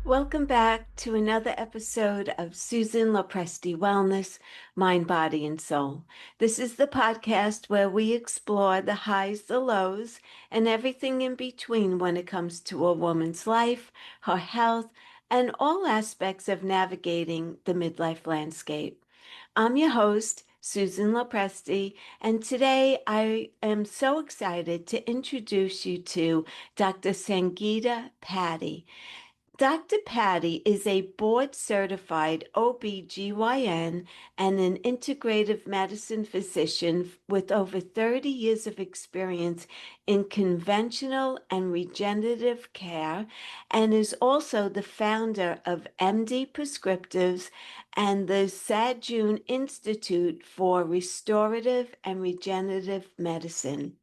Welcome back to another episode of Susan LoPresti Wellness, Mind, Body, and Soul. This is the podcast where we explore the highs, the lows, and everything in between when it comes to a woman's life, her health, and all aspects of navigating the midlife landscape. I'm your host, Susan LoPresti, and today I am so excited to introduce you to Dr. Sangeeta Pati. Dr. Pati is a board-certified OB/GYN and an integrative medicine physician with over 30 years of experience in conventional and regenerative care, and is also the founder of MD Prescriptives and the SaJune Institute for Restorative and Regenerative Medicine.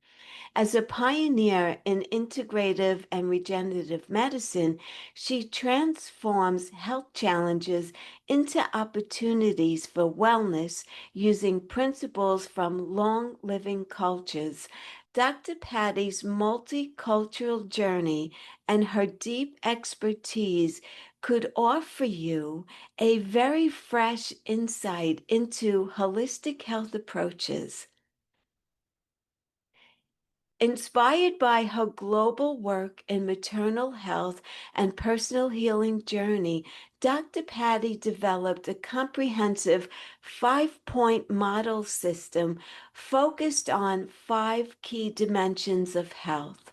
As a pioneer in integrative and regenerative medicine, she transforms health challenges into opportunities for wellness using principles from long living cultures. Dr. Pati's multicultural journey and her deep expertise could offer you a very fresh insight into holistic health approaches. Inspired by her global work in maternal health and personal healing journey, Dr. Pati developed a comprehensive 5-point model system focused on 5 key dimensions of health: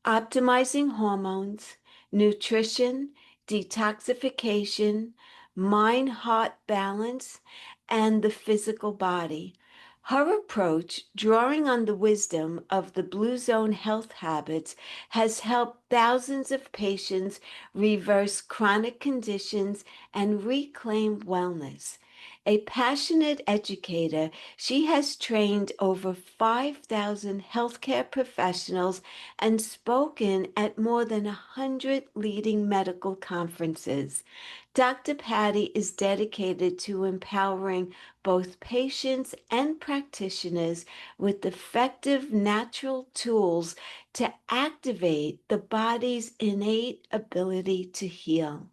optimizing hormones, nutrition, detoxification, mind-heart balance, and the physical body. Her approach, drawing on the wisdom of the Blue Zone health habits, has helped thousands of patients reverse chronic conditions and reclaim wellness. A passionate educator, she has trained over 5,000 healthcare professionals and spoken at more than 100 leading medical conferences. Dr. Pati is dedicated to empowering both patients and practitioners with effective natural tools to activate the body's innate ability to heal.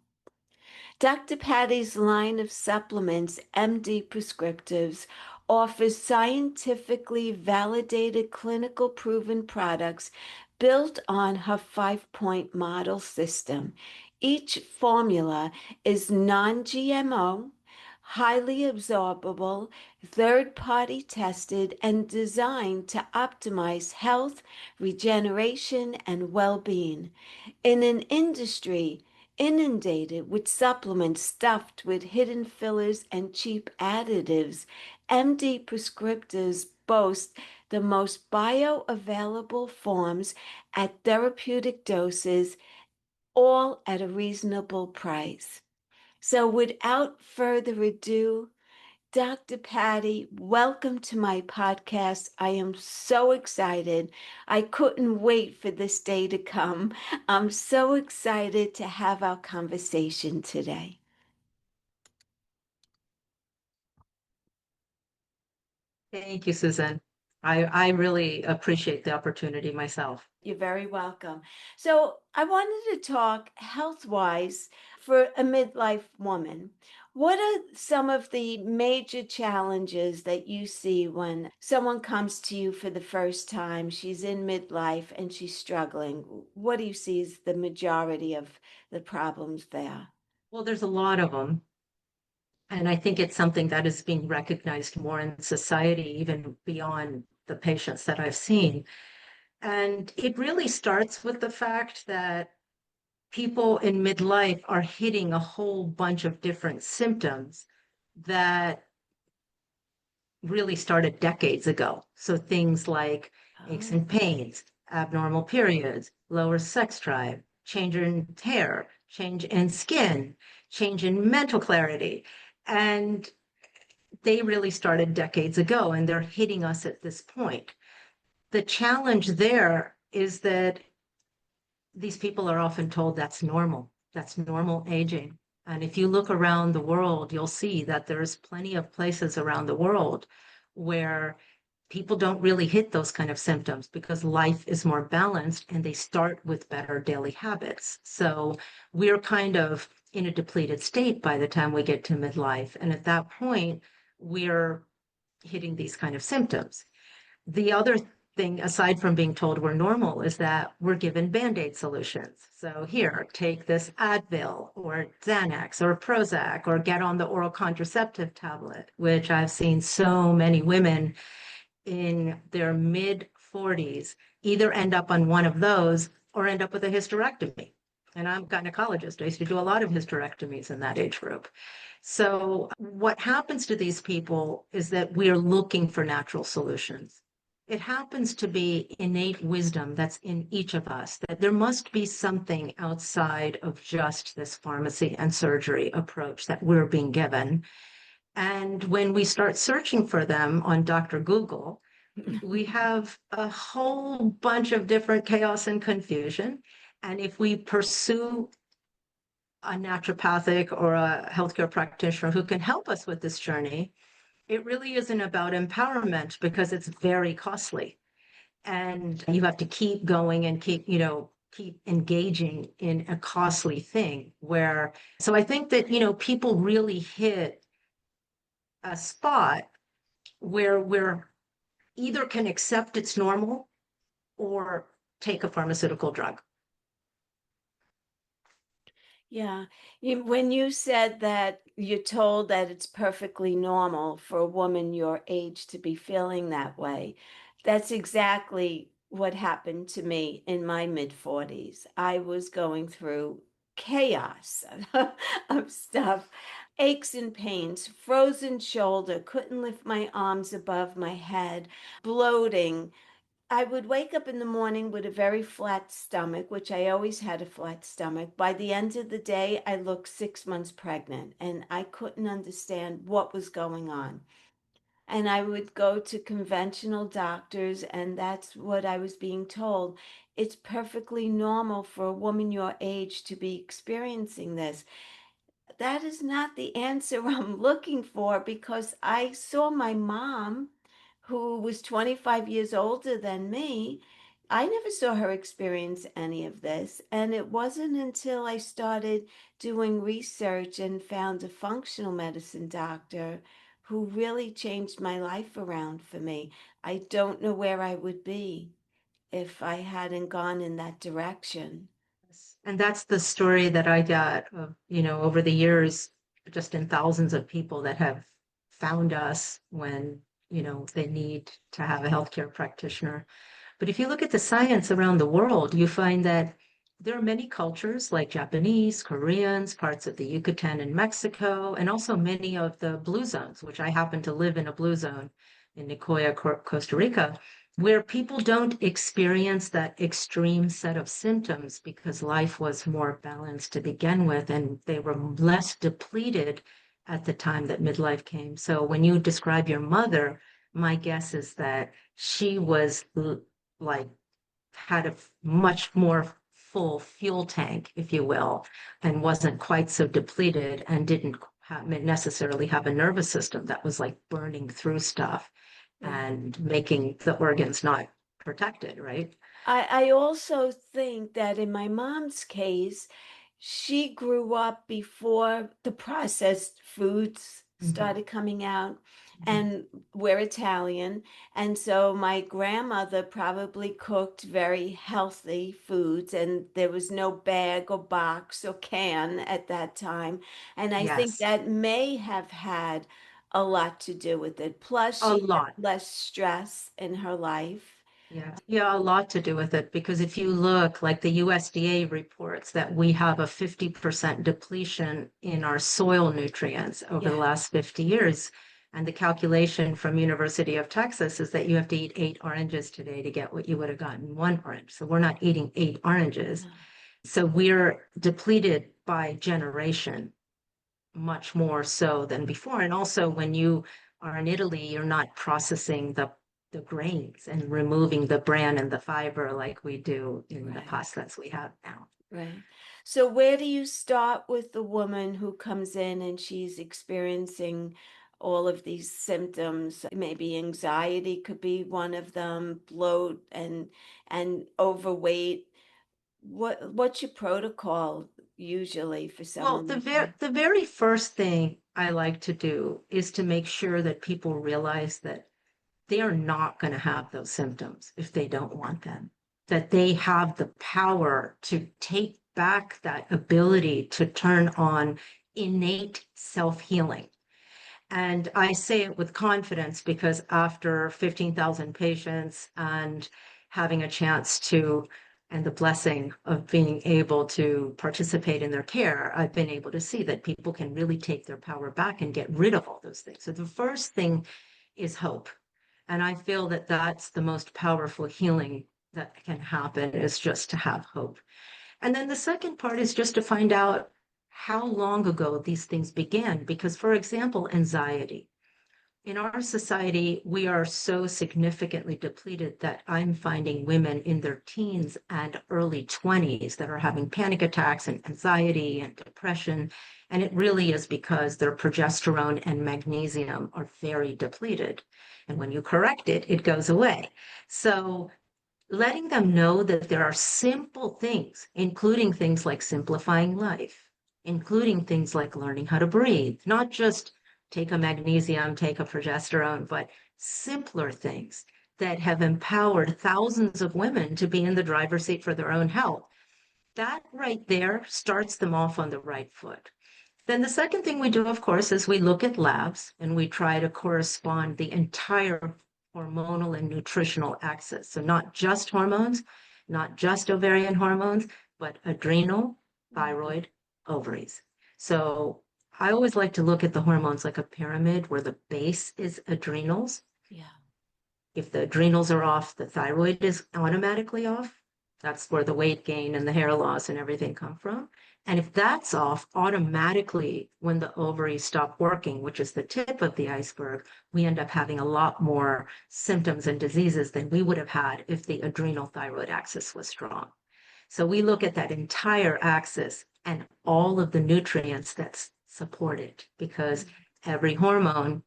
Dr. Pati's line of supplements, MD Prescriptives, offers scientifically validated clinical proven products built on her 5-point model system. Each formula is non-GMO, highly absorbable, third-party tested, and designed to optimize health, regeneration, and well-being. In an industry inundated with supplements stuffed with hidden fillers and cheap additives, MD Prescriptives boast the most bioavailable forms at therapeutic doses, all at a reasonable price. So without further ado, Dr. Pati, welcome to my podcast. I am so excited. I couldn't wait for this day to come. I'm so excited to have our conversation today. Thank you, Susan. I really appreciate the opportunity myself. You're very welcome. So, I wanted to talk health-wise for a midlife woman. What are some of the major challenges that you see when someone comes to you for the first time? She's in midlife and she's struggling. What do you see as the majority of the problems there? Well, there's a lot of them. And I think it's something that is being recognized more in society, even beyond the patients that I've seen. And it really starts with the fact that people in midlife are hitting a whole bunch of different symptoms that really started decades ago. So things like aches Oh, and pains, abnormal periods, lower sex drive, change in hair, change in skin, change in mental clarity. And they really started decades ago and they're hitting us at this point. The challenge there is that these people are often told that's normal. That's normal aging. And if you look around the world, you'll see that there's plenty of places around the world where people don't really hit those kind of symptoms because life is more balanced and they start with better daily habits. So we're kind of in a depleted state by the time we get to midlife. And at that point, we're hitting these kind of symptoms. The other thing, aside from being told we're normal, is that we're given Band-Aid solutions. So here, take this Advil or Xanax or Prozac or get on the oral contraceptive tablet, which I've seen so many women in their mid 40s either end up on one of those or end up with a hysterectomy. And I'm a gynecologist. I used to do a lot of hysterectomies in that age group. So what happens to these people is that we are looking for natural solutions. It happens to be innate wisdom that's in each of us, that there must be something outside of just this pharmacy and surgery approach that we're being given. And when we start searching for them on Dr. Google, we have a whole bunch of different chaos and confusion. And if we pursue a naturopathic or a healthcare practitioner who can help us with this journey, it really isn't about empowerment because it's very costly. And you have to keep going and keep engaging in a costly thing so I think that, people really hit a spot where we're either can accept it's normal or take a pharmaceutical drug. Yeah. When you said that you're told that it's perfectly normal for a woman your age to be feeling that way, that's exactly what happened to me in my mid 40s. I was going through chaos of stuff, aches and pains, frozen shoulder, couldn't lift my arms above my head, bloating. I would wake up in the morning with a very flat stomach, which I always had a flat stomach. By the end of the day, I looked 6 months pregnant and I couldn't understand what was going on. And I would go to conventional doctors, and that's what I was being told. It's perfectly normal for a woman your age to be experiencing this. That is not the answer I'm looking for, because I saw my mom, who was 25 years older than me. I never saw her experience any of this. And it wasn't until I started doing research and found a functional medicine doctor who really changed my life around for me. I don't know where I would be if I hadn't gone in that direction. And that's the story that I got of, over the years, just in thousands of people that have found us when, they need to have a healthcare practitioner. But if you look at the science around the world, you find that there are many cultures like Japanese, Koreans, parts of the Yucatan in Mexico, and also many of the blue zones, which I happen to live in a blue zone in Nicoya, Costa Rica, where people don't experience that extreme set of symptoms because life was more balanced to begin with, and they were less depleted at the time that midlife came. So when you describe your mother, my guess is that she was like had a much more full fuel tank, if you will, and wasn't quite so depleted and didn't necessarily have a nervous system that was like burning through stuff and making the organs not protected, right? I also think that in my mom's case, she grew up before the processed foods Mhm. started coming out, Mhm. and we're Italian. And so my grandmother probably cooked very healthy foods, and there was no bag or box or can at that time. And I think Yes, that may have had a lot to do with it. Plus, a she had lot. less stress in her life. Yeah, a lot to do with it because if you look, like the USDA reports that we have a 50% depletion in our soil nutrients over the Yeah. last 50 years. And the calculation from University of Texas is that you have to eat 8 oranges today to get what you would have gotten 1 orange. So we're not eating 8 oranges. No. So we're depleted by generation much more so than before. And also, when you are in Italy, you're not processing the grains and removing the bran and the fiber like we do in the Right. pastas we have now. Right. So where do you start with the woman who comes in and she's experiencing all of these symptoms. Maybe anxiety could be one of them, bloat and overweight. What's your protocol usually for Well, someone like that? the very first thing I like to do is to make sure that people realize that they are not going to have those symptoms if they don't want them, that they have the power to take back that ability to turn on innate self-healing. And I say it with confidence because after 15,000 patients and having a chance to, and the blessing of being able to participate in their care, I've been able to see that people can really take their power back and get rid of all those things. So the first thing is hope. And I feel that that's the most powerful healing that can happen, is just to have hope. And then the second part is just to find out how long ago these things began. Because, for example, anxiety. In our society, we are so significantly depleted that I'm finding women in their teens and early 20s that are having panic attacks and anxiety and depression. And it really is because their progesterone and magnesium are very depleted. And when you correct it, it goes away. So letting them know that there are simple things, including things like simplifying life, including things like learning how to breathe, not just take a magnesium, take a progesterone, but simpler things that have empowered thousands of women to be in the driver's seat for their own health. That right there starts them off on the right foot. Then the second thing we do, of course, is we look at labs and we try to correspond the entire hormonal and nutritional axis. So not just hormones, not just ovarian hormones, but adrenal, thyroid, ovaries. So I always like to look at the hormones like a pyramid where the base is adrenals. Yeah. If the adrenals are off, the thyroid is automatically off. That's where the weight gain and the hair loss and everything come from. And if that's off, automatically, when the ovaries stop working, which is the tip of the iceberg, we end up having a lot more symptoms and diseases than we would have had if the adrenal thyroid axis was strong. So we look at that entire axis and all of the nutrients that support it, because every hormone,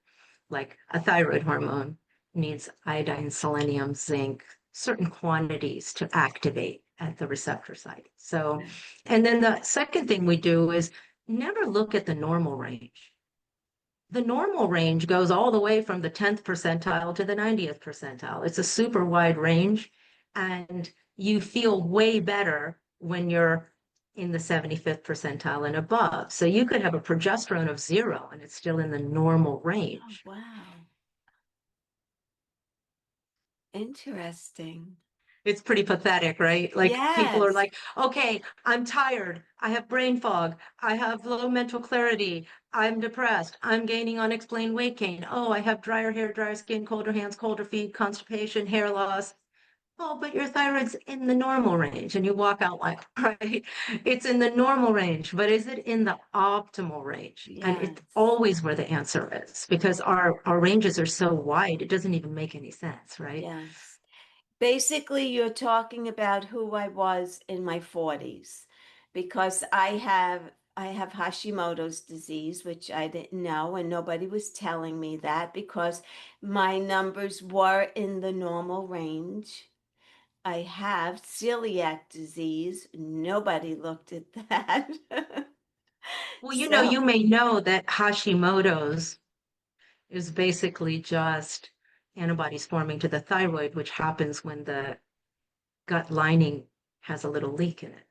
like a thyroid hormone, needs iodine, selenium, zinc, certain quantities to activate at the receptor site. So, and then the second thing we do is never look at the normal range. The normal range goes all the way from the 10th percentile to the 90th percentile. It's a super wide range, and you feel way better when you're in the 75th percentile and above. So you could have a progesterone of 0 and it's still in the normal Oh, range. wow. Interesting. It's pretty pathetic, right? Like people are Yes. like, okay, I'm tired. I have brain fog. I have low mental clarity. I'm depressed. I'm gaining unexplained weight gain. Oh, I have drier hair, drier skin, colder hands, colder feet, constipation, hair loss. Oh, but your thyroid's in the normal range. And you walk out like, right, it's in the normal range, but is it in the optimal range? And it's Yes. always where the answer is, because our ranges are so wide, it doesn't even make any sense, right? Yes. Basically, you're talking about who I was in my 40s because I have Hashimoto's disease, which I didn't know, and nobody was telling me that because my numbers were in the normal range. I have celiac disease. Nobody looked at that. Well, So, you may know that Hashimoto's is basically just antibodies forming to the thyroid, which happens when the gut lining has a little leak in it.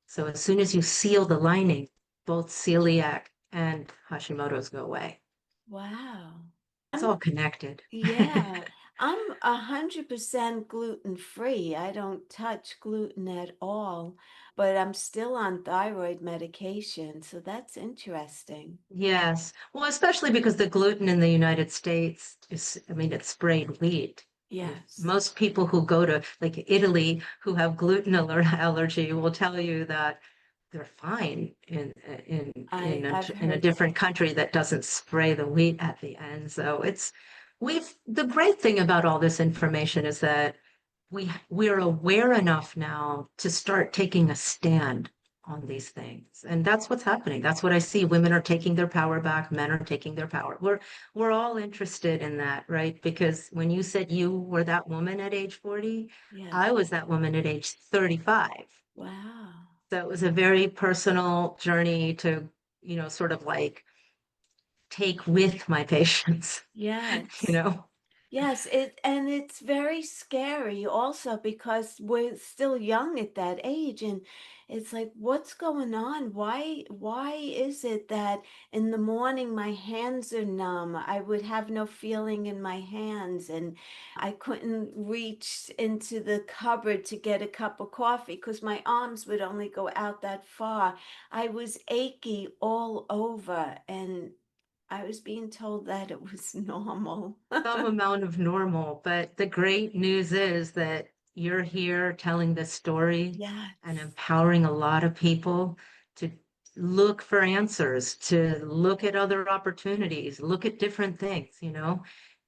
So as soon as you seal the lining, both celiac and Hashimoto's go away. wow. It's all connected. Yeah, I'm 100% gluten free. I don't touch gluten at all, but I'm still on thyroid medication, so that's interesting. Yes. Well, especially because the gluten in the United States is, I mean, it's sprayed wheat. And Yes, most people who go to like Italy who have gluten allergy will tell you that they're fine I've in a heard different that. country that doesn't spray the wheat at the end. So it's we've the great thing about all this information is that we're aware enough now to start taking a stand on these things. And that's what's happening. That's what I see. Women are taking their power back, men are taking their power. We're all interested in that, right? Because when you said you were that woman at age 40, I Yes. was that woman at age 35. Wow. So it was a very personal journey to, sort of like take with my patients, you Yes. know? Yes, and it's very scary also because we're still young at that age and it's like what's going on? Why is it that in the morning my hands are numb? I would have no feeling in my hands and I couldn't reach into the cupboard to get a cup of coffee because my arms would only go out that far. I was achy all over and I was being told that it was normal. Some amount of normal. But the great news is that you're here telling this story and Yes. empowering a lot of people to look for answers, to look at other opportunities, look at different things.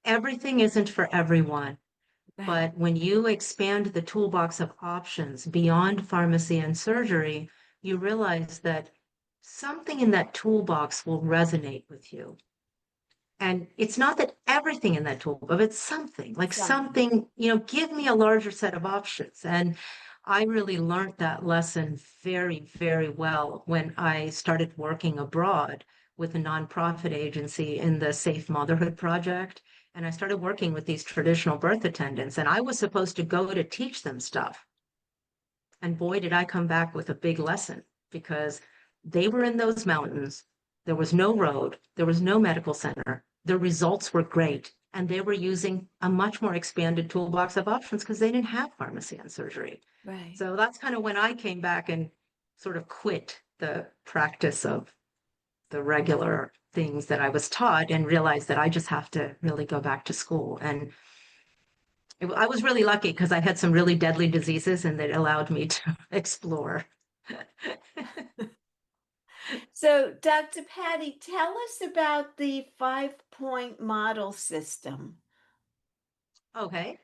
Everything isn't for everyone. Right. But when you expand the toolbox of options beyond pharmacy and surgery, you realize that something in that toolbox will resonate with you. And it's not that everything in that toolbox, but it's something like Something. something, give me a larger set of options. And I really learned that lesson very, very well when I started working abroad with a nonprofit agency in the Safe Motherhood Project. And I started working with these traditional birth attendants, and I was supposed to go to teach them stuff. And boy, did I come back with a big lesson because they were in those mountains. There was no road, there was no medical center. The results were great. And they were using a much more expanded toolbox of options because they didn't have pharmacy and surgery. Right. So that's kind of when I came back and sort of quit the practice of the regular things that I was taught and realized that I just have to really go back to school. And I was really lucky because I had some really deadly diseases and that allowed me to explore. So, Dr. Patty, tell us about the 5-point model system. Okay.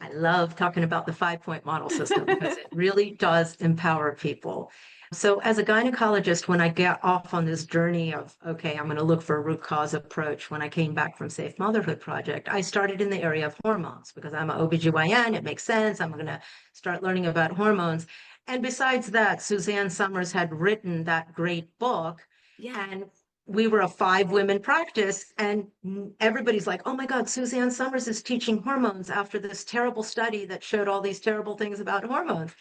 I love talking about the 5-point model system because it really does empower people. So, as a gynecologist, when I get off on this journey of, okay, I'm going to look for a root cause approach, when I came back from Safe Motherhood Project, I started in the area of hormones because I'm an OBGYN. It makes sense. I'm going to start learning about hormones. And besides that, Suzanne Summers had written that great book. Yeah. And we were a 5-women practice, and everybody's like, oh my God, Suzanne Summers is teaching hormones after this terrible study that showed all these terrible things about hormones.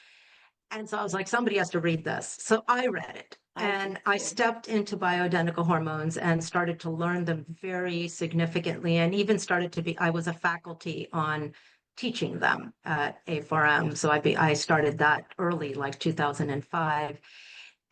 And so I was like, somebody has to read this. So I read it I did and I too. stepped into bioidentical hormones and started to learn them very significantly and even I was a faculty on teaching them at A4M. So I started that early, like 2005.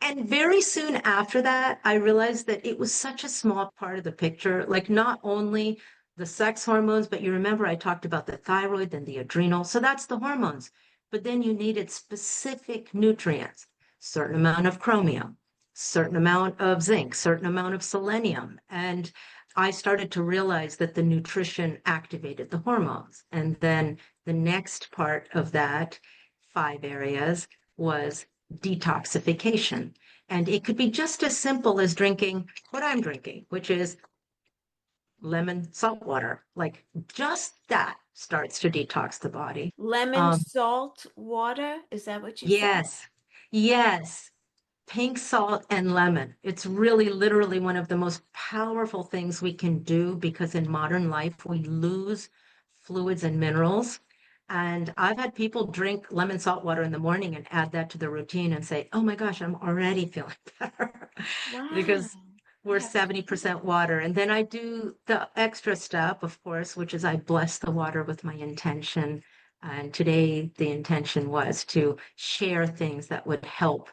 And very soon after that, I realized that it was such a small part of the picture, like not only the sex hormones, but you remember I talked about the thyroid and the adrenal. So that's the hormones. But then you needed specific nutrients, certain amount of chromium, certain amount of zinc, certain amount of selenium. And I started to realize that the nutrition activated the hormones. And then the next part of that 5 areas was detoxification. And it could be just as simple as drinking what I'm drinking, which is lemon salt water. Like just that starts to detox the body. Lemon Um, salt water, is that what you said? yes, yes. Pink salt and lemon. It's really literally one of the most powerful things we can do because in modern life we lose fluids and minerals. And I've had people drink lemon salt water in the morning and add that to their routine and say, oh my gosh, I'm already feeling better Wow. because I we're have to do 70% water. And then I do the extra step, of course, which is I bless the water with my intention. And today the intention was to share things that would help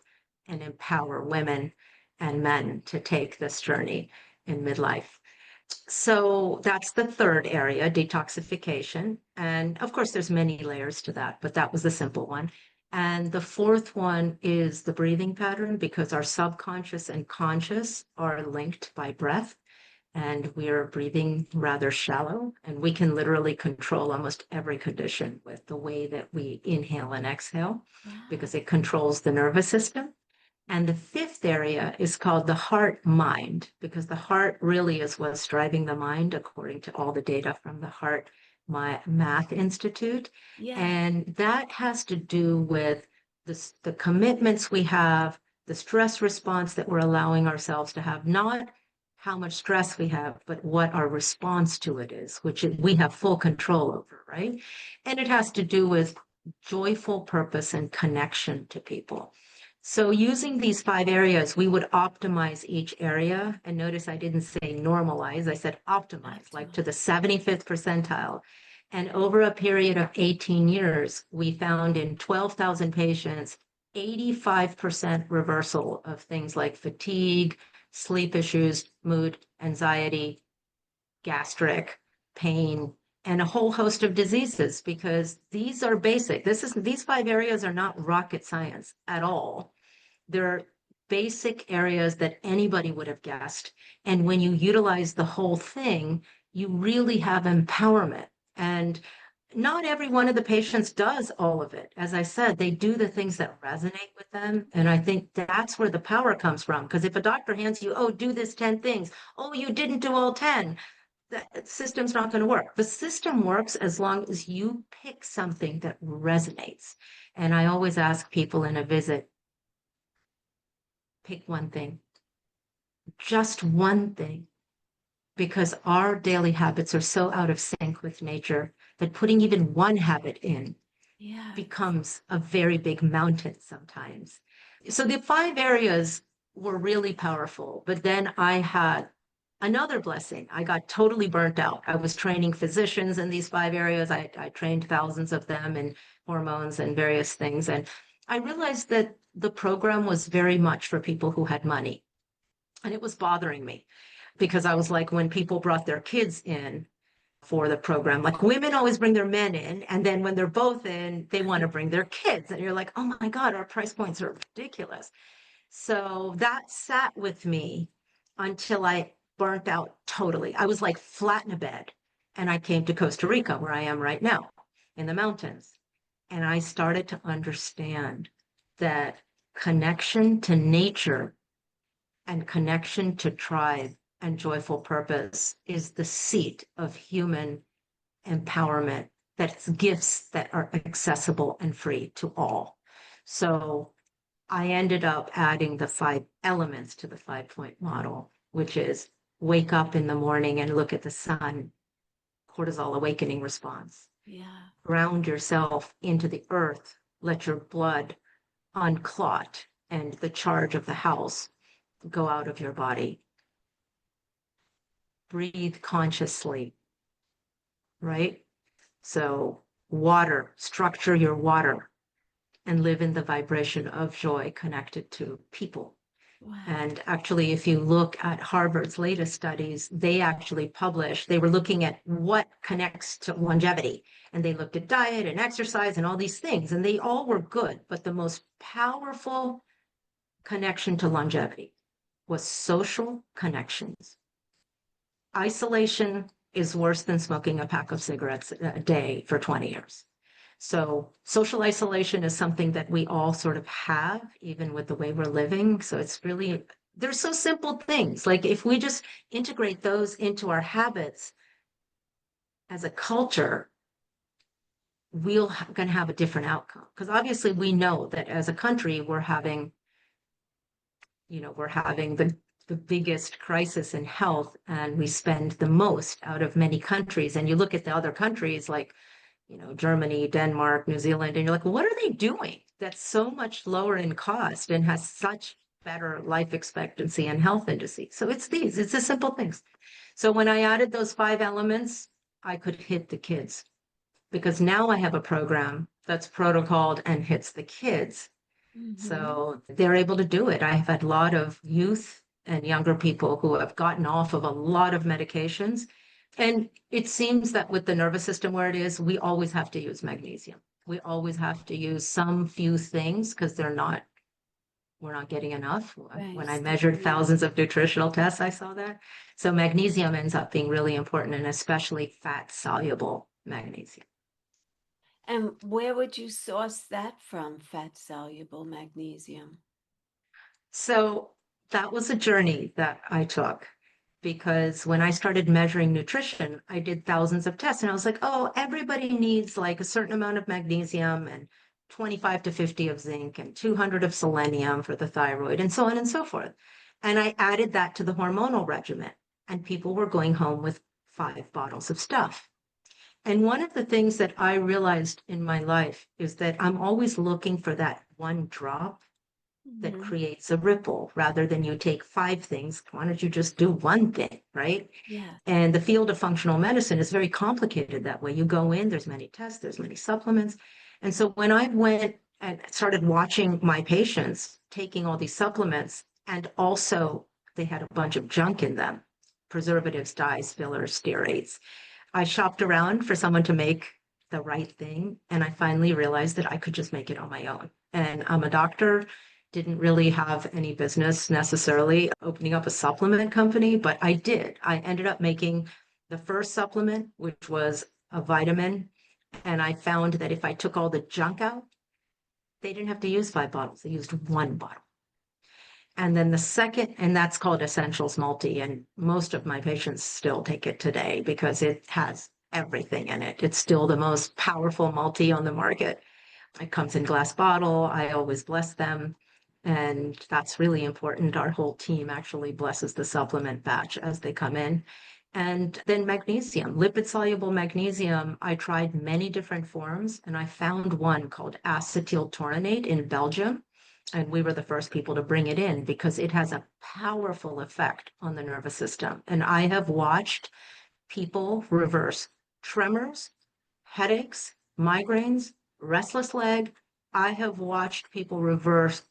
and empower women and men to take this journey in midlife. So that's the third area, detoxification. And of course, there's many layers to that, but that was the simple one. And the fourth one is the breathing pattern because our subconscious and conscious are linked by breath. And we are breathing rather shallow, and we can literally control almost every condition with the way that we inhale and exhale Wow. because it controls the nervous system. And the fifth area is called the heart mind, because the heart really is what's driving the mind, according to all the data from the Heart Math Institute. Yeah. And that has to do with the commitments we have, the stress response that we're allowing ourselves to have, not how much stress we have, but what our response to it is, which we have full control over, right? And it has to do with joyful purpose and connection to people. So using these 5 areas, we would optimize each area. And notice I didn't say normalize, I said optimize, like to the 75th percentile. And over a period of 18 years, we found in 12,000 patients, 85% reversal of things like fatigue, sleep issues, mood, anxiety, gastric, pain, and a whole host of diseases, because these are basic. These 5 areas are not rocket science at all. They're basic areas that anybody would have guessed. And when you utilize the whole thing, you really have empowerment. And not every one of the patients does all of it. As I said, they do the things that resonate with them. And I think that's where the power comes from. Because if a doctor hands you, oh, do this 10 things, oh, you didn't do all 10, that system's not going to work. The system works as long as you pick something that resonates. And I always ask people in a visit, pick one thing, just one thing, because our daily habits are so out of sync with nature that putting even one habit in Yeah. becomes a very big mountain sometimes. So the 5 areas were really powerful, but then I had another blessing. I got totally burnt out. I was training physicians in these 5 areas. I trained thousands of them in hormones and various things. And I realized that the program was very much for people who had money. And it was bothering me because I was like, when people brought their kids in for the program, like women always bring their men in. And then when they're both in, they want to bring their kids. And you're like, oh my God, our price points are ridiculous. So that sat with me until I burnt out totally. I was like flat in a bed. And I came to Costa Rica, where I am right now in the mountains. And I started to understand that connection to nature and connection to tribe and joyful purpose is the seat of human empowerment. That's gifts that are accessible and free to all. So I ended up adding the 5 elements to the 5-point model, which is wake up in the morning and look at the sun, cortisol awakening response. Yeah. Ground yourself into the earth, let your blood unclot and the charge of the house go out of your body. Breathe consciously, right? So water, structure your water and live in the vibration of joy connected to people. Wow. And actually, if you look at Harvard's latest studies, they actually published, they were looking at what connects to longevity. And they looked at diet and exercise and all these things, and they all were good. But the most powerful connection to longevity was social connections. Isolation is worse than smoking a pack of cigarettes a day for 20 years. So social isolation is something that we all sort of have, even with the way we're living. So it's really, they're so simple things. Like if we just integrate those into our habits as a culture, we're going to have a different outcome. Because obviously we know that as a country, we're having the biggest crisis in health, and we spend the most out of many countries. And you look at the other countries like, Germany, Denmark, New Zealand, and you're like, well, what are they doing that's so much lower in cost and has such better life expectancy and health indices? So it's the simple things. So when I added those 5 elements, I could hit the kids, because now I have a program that's protocoled and hits the kids. So they're able to do it. I have had a lot of youth and younger people who have gotten off of a lot of medications. And it seems that with the nervous system where it is, we always have to use magnesium. We always have to use some few things because we're not getting enough. Right. When I measured thousands of nutritional tests, I saw that. So magnesium ends up being really important, and especially fat soluble magnesium. And where would you source that from, fat soluble magnesium? So that was a journey that I took because when I started measuring nutrition, I did thousands of tests and I was like, oh, everybody needs like a certain amount of magnesium and 25 to 50 of zinc and 200 of selenium for the thyroid and so on and so forth. And I added that to the hormonal regimen, and people were going home with 5 bottles of stuff. And one of the things that I realized in my life is that I'm always looking for that one drop that Mhm. creates a ripple rather than you take 5 things. Why don't you just do one thing, right? Yeah. And the field of functional medicine is very complicated that way. You go in, there's many tests, there's many supplements. And so when I went and started watching my patients taking all these supplements, and also they had a bunch of junk in them, preservatives, dyes, fillers, stearates. I shopped around for someone to make the right thing. And I finally realized that I could just make it on my own. And I'm a doctor, didn't really have any business necessarily opening up a supplement company, but I did. I ended up making the first supplement, which was a vitamin. And I found that if I took all the junk out, they didn't have to use 5 bottles, they used 1 bottle. And then the second, and that's called Essentials Multi. And most of my patients still take it today because it has everything in it. It's still the most powerful multi on the market. It comes in glass bottle. I always bless them. And that's really important. Our whole team actually blesses the supplement batch as they come in. And then magnesium, lipid soluble magnesium. I tried many different forms and I found one called acetyltaurinate in Belgium. And we were the first people to bring it in because it has a powerful effect on the nervous system. And I have watched people reverse tremors, headaches, migraines, restless leg. I have watched people reverse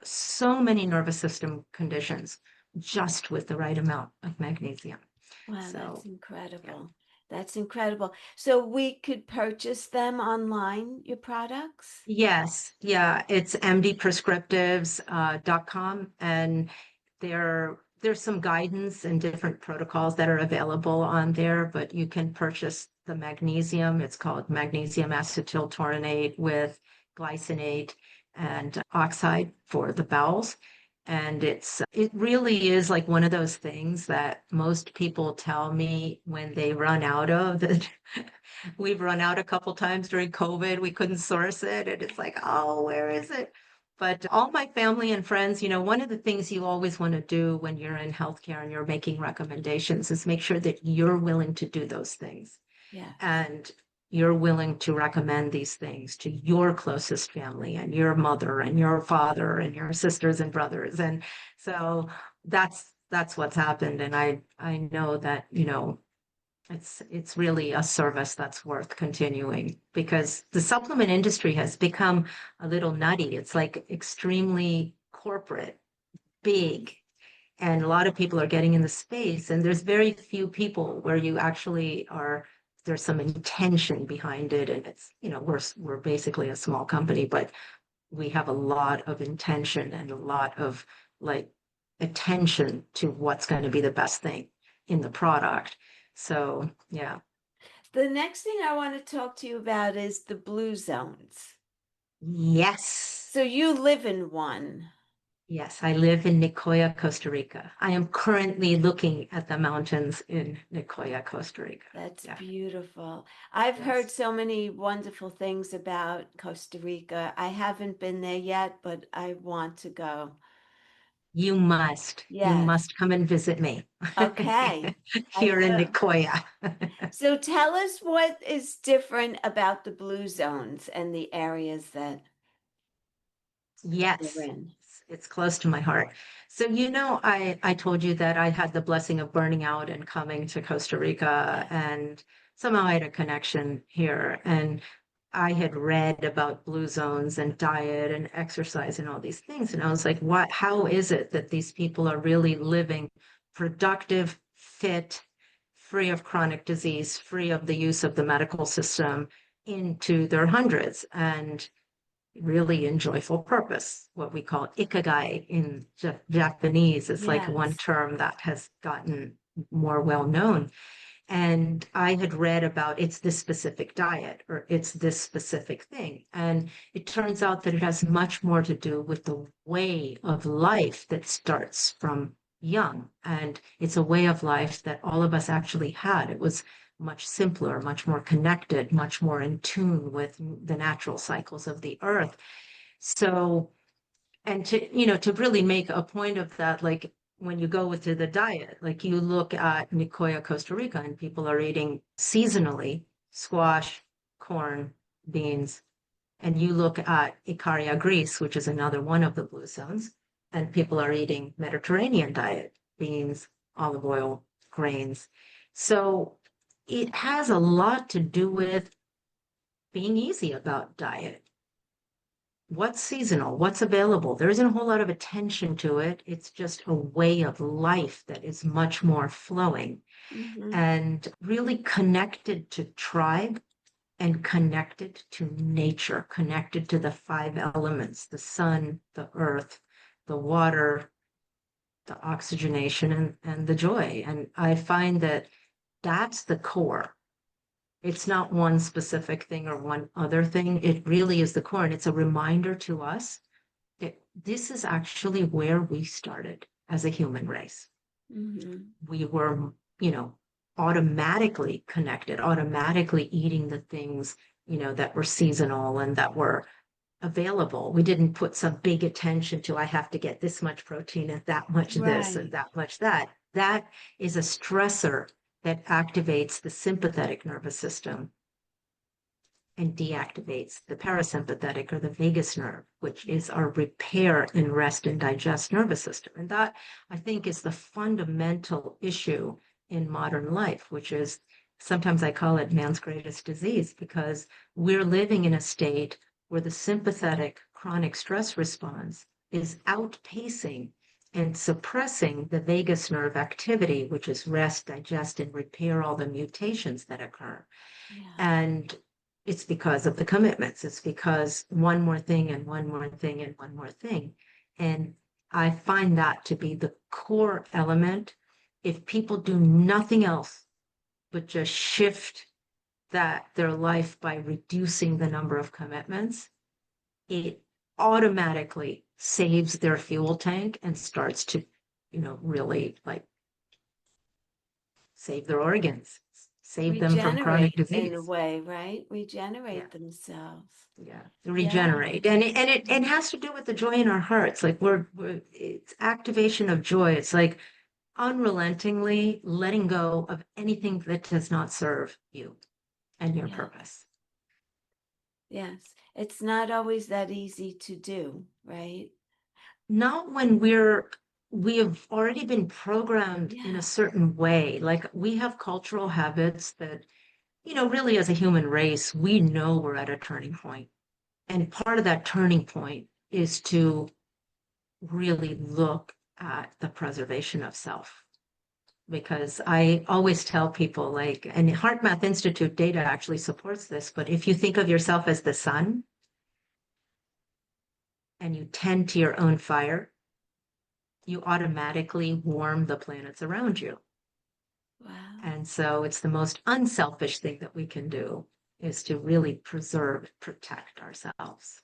so many nervous system conditions just with the right amount of magnesium. Wow, that's So, yeah. incredible. That's incredible. So we could purchase them online, your products? Yes, yeah, it's mdprescriptives.com, and there's some guidance and different protocols that are available on there, but you can purchase the magnesium. It's called magnesium acetyltaurinate with glycinate and oxide for the bowels. And it really is like one of those things that most people tell me when they run out of it. We've run out a couple times during COVID. We couldn't source it. And it's like, oh, where is it? But all my family and friends, one of the things you always want to do when you're in healthcare and you're making recommendations is make sure that you're willing to do those things. Yes. And you're willing to recommend these things to your closest family and your mother and your father and your sisters and brothers. And so that's what's happened. And I know that, it's really a service that's worth continuing because the supplement industry has become a little nutty. It's like extremely corporate, big, and a lot of people are getting in the space, and there's very few people where you actually are, there's some intention behind it. And it's, we're basically a small company, but we have a lot of intention and a lot of like attention to what's going to be the best thing in the product. So, yeah. The next thing I want to talk to you about is the blue zones. Yes. So you live in one. Yes, I live in Nicoya, Costa Rica. I am currently looking at the mountains in Nicoya, Costa Rica. That's Yeah, beautiful. I've heard yes. so many wonderful things about Costa Rica. I haven't been there yet, but I want to go. You must. You Yes. must come and visit me Okay. I here in will. Nicoya. So tell us what is different about the blue zones and the areas that you're Yes, in. it's close to my heart. So, I told you that I had the blessing of burning out and coming to Costa Rica, Yes. and somehow I had a connection here. And I had read about blue zones and diet and exercise and all these things. And I was like, how is it that these people are really living productive, fit, free of chronic disease, free of the use of the medical system into their hundreds? And really in joyful purpose, what we call ikigai in Japanese. Is like one Yes. term that has gotten more well known. And I had read about it's this specific diet or it's this specific thing. And it turns out that it has much more to do with the way of life that starts from young. And it's a way of life that all of us actually had. It was much simpler, much more connected, much more in tune with the natural cycles of the earth. So, and to really make a point of that, like when you go to the diet, like you look at Nicoya, Costa Rica, and people are eating seasonally squash, corn, beans, and you look at Icaria, Greece, which is another one of the blue zones, and people are eating Mediterranean diet, beans, olive oil, grains. So it has a lot to do with being easy about diet. What's seasonal? What's available? There isn't a whole lot of attention to it. It's just a way of life that is much more flowing Mm-hmm. and really connected to tribe and connected to nature, connected to the five elements, the sun, the earth, the water, the oxygenation, and the joy. And I find that that's the core. It's not one specific thing or one other thing. It really is the core. And it's a reminder to us that this is actually where we started as a human race. Mm-hmm. We were, automatically connected, automatically eating the things, that were seasonal and that were available. We didn't put some big attention to, I have to get this much protein and that much this and Right. that much that. That is a stressor that activates the sympathetic nervous system and deactivates the parasympathetic or the vagus nerve, which is our repair and rest and digest nervous system. And that, I think, is the fundamental issue in modern life, which is sometimes I call it man's greatest disease, because we're living in a state where the sympathetic chronic stress response is outpacing and suppressing the vagus nerve activity, which is rest, digest, and repair all the mutations that occur. Yeah. And it's because of the commitments. It's because one more thing and one more thing and one more thing. And I find that to be the core element. If people do nothing else but just shift their life by reducing the number of commitments, it automatically saves their fuel tank and starts to, really like save their organs, save them from chronic Regenerate in a disease. way, right? Yeah. Regenerate themselves. Yeah, Yeah. regenerate, and it has to do with the joy in our hearts. Like we're it's activation of joy. It's like unrelentingly letting go of anything that does not serve you and your Yeah. purpose. Yes. It's not always that easy to do, right? Not when we have already been programmed in a Yeah. certain way. Like we have cultural habits that, really as a human race, we know we're at a turning point. And part of that turning point is to really look at the preservation of self. Because I always tell people, like, and Heart Math Institute data actually supports this, but if you think of yourself as the sun and you tend to your own fire, you automatically warm the planets around you. Wow. And so it's the most unselfish thing that we can do is to really preserve, protect ourselves.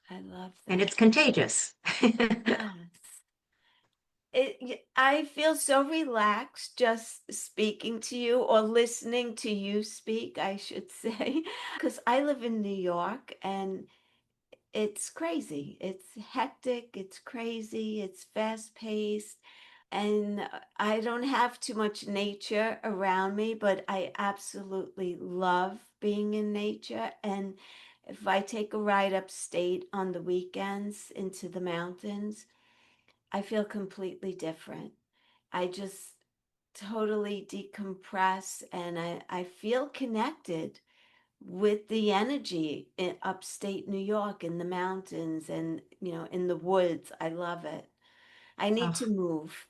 I love And that. it's contagious. Yes. I feel so relaxed just speaking to you or listening to you speak, I should say, because I live in New York and it's crazy. It's hectic, it's crazy, it's fast paced, and I don't have too much nature around me, but I absolutely love being in nature. And if I take a ride upstate on the weekends into the mountains, I feel completely different. I just totally decompress and I feel connected with the energy in upstate New York in the mountains and in the woods. I love it. I need to Oh, move.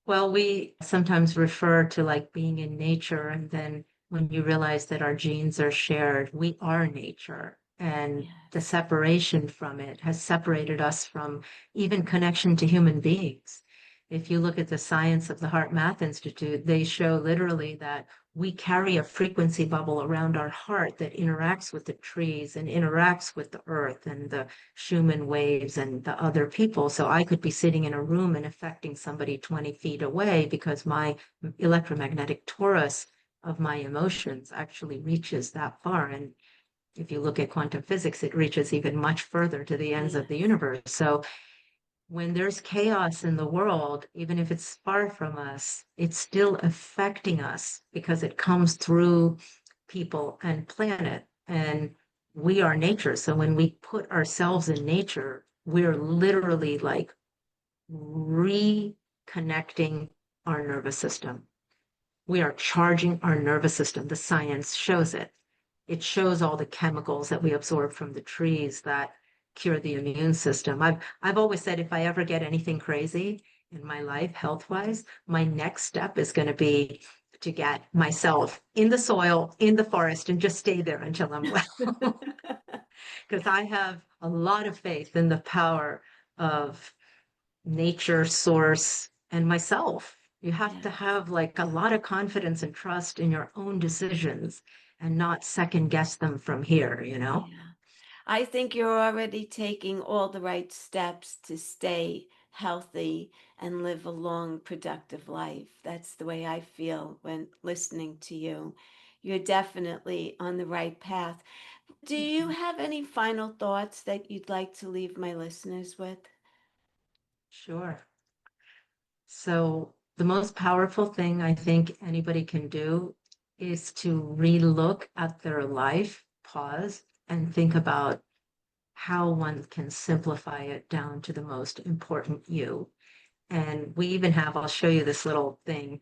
well, we sometimes refer to like being in nature, and then when you realize that our genes are shared, we are nature. And the Yes. separation from it has separated us from even connection to human beings. If you look at the science of the Heart Math Institute, they show literally that we carry a frequency bubble around our heart that interacts with the trees and interacts with the earth and the Schumann waves and the other people. So I could be sitting in a room and affecting somebody 20 feet away because my electromagnetic torus of my emotions actually reaches that far. And if you look at quantum physics, it reaches even much further to the ends Yes. of the universe. So when there's chaos in the world, even if it's far from us, it's still affecting us because it comes through people and planet. And we are nature. So when we put ourselves in nature, we're literally like reconnecting our nervous system. We are charging our nervous system. The science shows it. It shows all the chemicals that we absorb from the trees that cure the immune system. I've always said if I ever get anything crazy in my life, health-wise, my next step is going to be to get myself in the soil, in the forest, and just stay there until I'm well. Because I have a lot of faith in the power of nature, source, and myself. You have Yeah. to have like a lot of confidence and trust in your own decisions and not second guess them from here, you know? Yeah. I think you're already taking all the right steps to stay healthy and live a long, productive life. That's the way I feel when listening to you. You're definitely on the right path. Do you have any final thoughts that you'd like to leave my listeners with? Sure. So the most powerful thing I think anybody can do is to relook at their life, pause, and think about how one can simplify it down to the most important you. And we even have, I'll show you this little thing,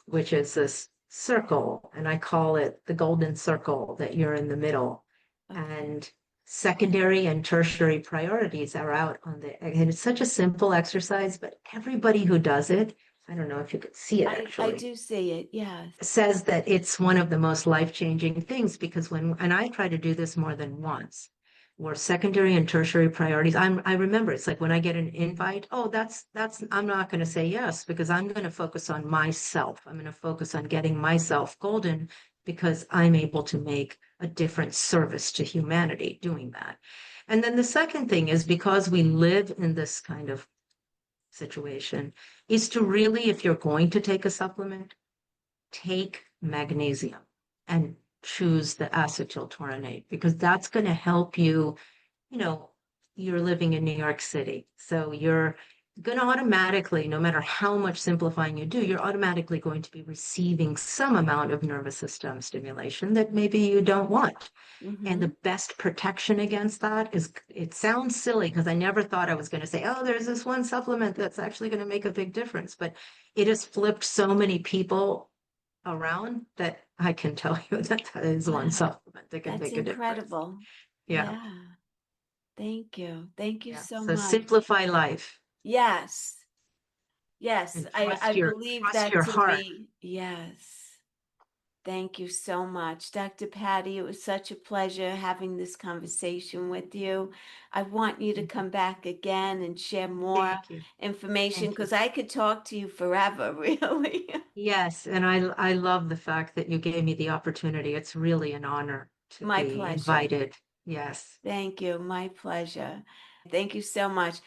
which is this circle, and I call it the golden circle that you're in the middle. Okay. And secondary and tertiary priorities are out on the, and it's such a simple exercise, but everybody who does it, I don't know if you could see it I actually, do see it. Yes. says that it's one of the most life-changing things because when, and I try to do this more than once, where secondary and tertiary priorities, I remember it's like when I get an invite, oh, I'm not going to say yes because I'm going to focus on myself. I'm going to focus on getting myself golden because I'm able to make a different service to humanity doing that. And then the second thing is because we live in this kind of situation, is to really, if you're going to take a supplement, take magnesium and choose the acetyltaurinate because that's going to help you, you know, you're living in New York City. So you're going to automatically, no matter how much simplifying you do, you're automatically going to be receiving some amount of nervous system stimulation that maybe you don't want. And Mm-hmm. the best protection against that is, it sounds silly because I never thought I was going to say, oh, there's this one supplement that's actually going to make a big difference. But it has flipped so many people around that I can tell you that that is one Wow. supplement that can That's make a difference. incredible. Yeah. Yeah. Thank you. Thank you Yeah. so So much. simplify life Yes. Yes. and I believe trust that your to heart. be. Yes. Thank you so much. Dr. Patty, it was such a pleasure having this conversation with you. I want you to come back again and share more Thank you. information Thank you. because I could talk to you forever, really. Yes, and I love the fact that you gave me the opportunity. It's really an honor to My be pleasure. invited. Yes. Thank you. My pleasure. Thank you so much.